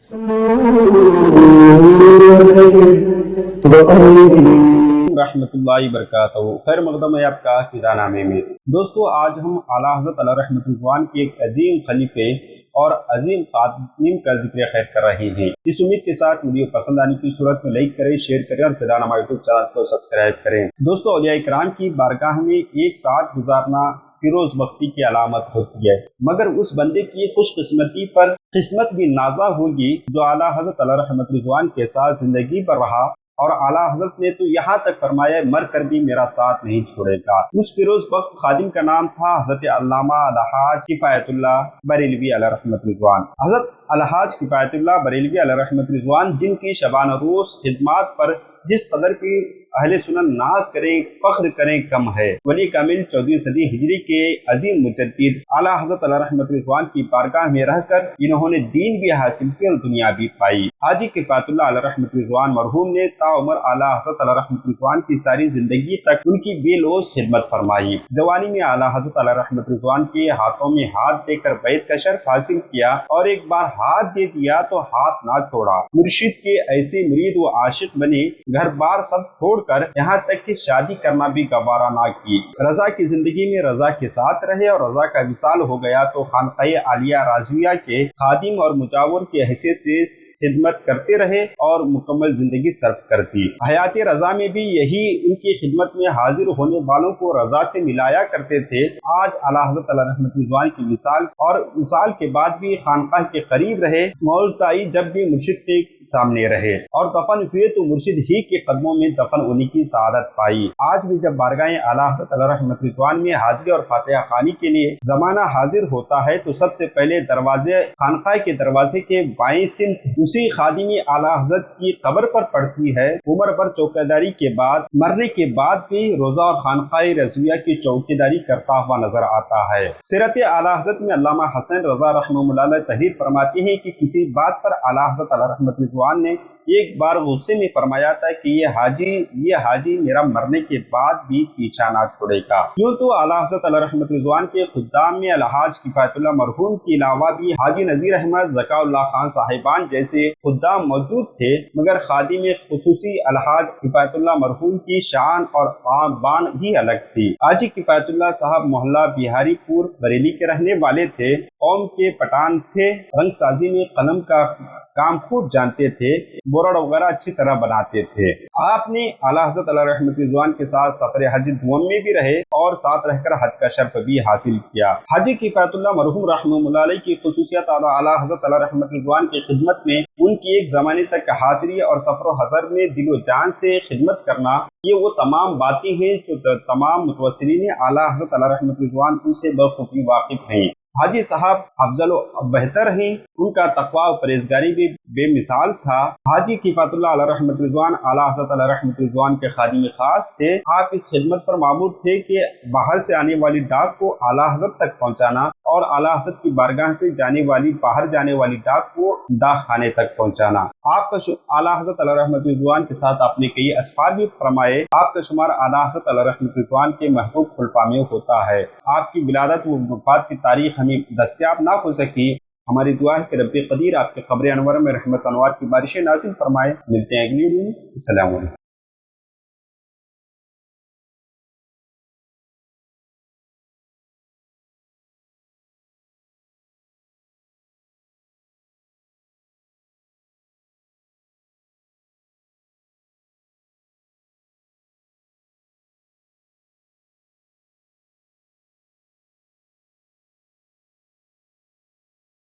رحمۃ اللہ وبرکاتہ۔ خیر مقدم ہے آپ کا فدا نامے میں۔ دوستو، آج ہم اعلیٰ حضرت علیہ رحمۃ رضوان کے ایک عظیم خلیفے اور عظیم خادم کا ذکر خیر کر رہے ہیں۔ اس امید کے ساتھ ویڈیو پسند آنے کی صورت میں لائک کریں، شیئر کریں اور فدا نامہ یوٹیوب چینل کو سبسکرائب کریں۔ دوستو، اولیاء کرام کی بارگاہ میں ایک ساتھ گزارنا فیروز بختی کی علامت ہوتی ہے، مگر اس بندے کی خوش قسمتی پر قسمت بھی نازا ہوگی جو اعلیٰ حضرت علیہ رحمۃ رضوان کے ساتھ زندگی پر رہا، اور اعلیٰ حضرت نے تو یہاں تک فرمایا مر کر بھی میرا ساتھ نہیں چھوڑے گا۔ اس فیروز بخت خادم کا نام تھا حضرت علامہ الحاج کفایت اللہ بریلوی علیہ رحمۃ رضوان۔ حضرت الحاج کفایت اللہ بریلوی علیہ رحمۃ رضوان، جن کی شبانہ روز خدمات پر جس قدر کی اہل سنن ناز کریں، فخر کریں، کم ہے۔ ولی کامل 14ویں صدی ہجری کے عظیم مجدد اعلیٰ حضرت علیہ رحمۃ رضوان کی بارگاہ میں رہ کر انہوں نے دین بھی حاصل کیا اور دنیا بھی پائی۔ حاجی کفایت اللہ علیہ رحمۃ رضوان مرحوم نے تا عمر اعلیٰ حضرت علیہ رحمۃ رضوان کی ساری زندگی تک ان کی بے لوث خدمت فرمائی۔ جوانی میں اعلیٰ حضرت علیہ رحمۃ رضوان کے ہاتھوں میں ہاتھ دے کر بیعت کا شرف حاصل کیا، اور ایک بار ہاتھ دے دیا تو ہاتھ نہ چھوڑا۔ مرشد کے ایسے مرید و عاشق بنے، گھر بار سب چھوڑ کر یہاں تک کہ شادی کرنا بھی گوارا نہ کی۔ رضا کی زندگی میں رضا کے ساتھ رہے، اور رضا کا وصال ہو گیا تو خانقاہ عالیہ رازویہ کے خادم اور مجاور کی حیثیت سے خدمت کرتے رہے اور مکمل زندگی صرف کرتی۔ حیات رضا میں بھی یہی ان کی خدمت میں حاضر ہونے والوں کو رضا سے ملایا کرتے تھے۔ آج اعلیٰ حضرت علیہ رحمۃ رضوان کی وصال اور وصال کے بعد بھی خانقاہ کے قریب رہے، موعظ آئی جب بھی مرشد کے سامنے رہے، اور دفن ہوئے تو مرشد ہی کے قدموں میں دفن ہونے کی سعادت پائی۔ آج بھی جب بارگاہ اعلیٰ حضرت علیہ رحمۃ رضوان میں حاضری اور فاتحہ خوانی کے لیے زمانہ حاضر ہوتا ہے تو سب سے پہلے دروازے خانقاہ کے دروازے کے بائیں سمت اسی خادم اعلیٰ حضرت کی قبر پر پڑتی ہے۔ عمر پر چوکیداری کے بعد، مرنے کے بعد بھی روزہ اور خانقاہ رضویہ کی چوکیداری کرتا ہوا نظر آتا ہے۔ سیرت اعلیٰ حضرت میں علامہ حسن رضا رحمہ اللہ علیہ تحریر فرماتے ہیں کہ کسی بات پر اعلیٰ حضرت علیہ رحمۃ رضوان نے ایک بار غصے میں فرمایا تھا کہ یہ حاجی میرا مرنے کے بعد بھی پیچھا نہ چھوڑے گا۔ کیوں تو اعلیٰ حضرت علیہ رحمۃ رضوان کے خدام میں الحاج کفایت اللہ مرحوم کے علاوہ بھی حاجی نذیر احمد، ذکا اللہ خان صاحبان جیسے خدام موجود تھے، مگر خادم خصوصی الحاج کفایت اللہ مرحوم کی شان اور بان ہی الگ تھی۔ حاجی کفایت اللہ صاحب محلہ بہاری پور بریلی کے رہنے والے تھے، قوم کے پٹھان تھے، رنگ سازی میں قلم کا کام خوب جانتے تھے، بورڈ وغیرہ اچھی طرح بناتے تھے۔ آپ نے اعلیٰ حضرت علیہ رحمۃ رضوان کے ساتھ سفر حج دوم میں بھی رہے اور ساتھ رہ کر حج کا شرف بھی حاصل کیا۔ حاجی کفایت اللہ مرحوم رحمہ اللہ علیہ کی خصوصیت اور اعلیٰ حضرت علیہ رحمۃ رضوان کی خدمت میں ان کی ایک زمانے تک حاضری اور سفر و حضر میں دل و جان سے خدمت کرنا، یہ وہ تمام باتیں ہیں جو تمام متوسلین اعلیٰ حضرت علیہ رحمۃ رضوان ان سے بخوبی واقف ہیں۔ حاجی صاحب افضل و بہتر ہیں، ان کا تقوی و پرہیزگاری بھی بے مثال تھا۔ حاجی کفایت اللہ علیہ رحمۃ رضوان اعلیٰ حضرت علیہ رحمۃ رضوان کے خادم خاص تھے۔ آپ اس خدمت پر معمور تھے کہ باہر سے آنے والی ڈاک کو اعلیٰ حضرت تک پہنچانا، اور اعلیٰ حضرت کی بارگاہ سے باہر جانے والی ڈاک کو ڈاک خانے تک پہنچانا۔ آپ کا اعلیٰ حضرت علیہ رحمۃ رضوان کے ساتھ آپ نے کئی اسفار بھی فرمائے۔ آپ کا شمار اعلیٰ حضرت علیہ رحمۃ رضوان کے محبوب خلفاء میں ہوتا ہے۔ آپ کی ولادت و وفات کی تاریخ ہمیں دستیاب نہ ہو سکی۔ ہماری دعا ہے کہ رب قدیر آپ کے قبر انور میں رحمت انوار کی بارشیں نازل فرمائے۔ ملتے ہیں اگلی ویڈیو میں۔ السلام علیکم۔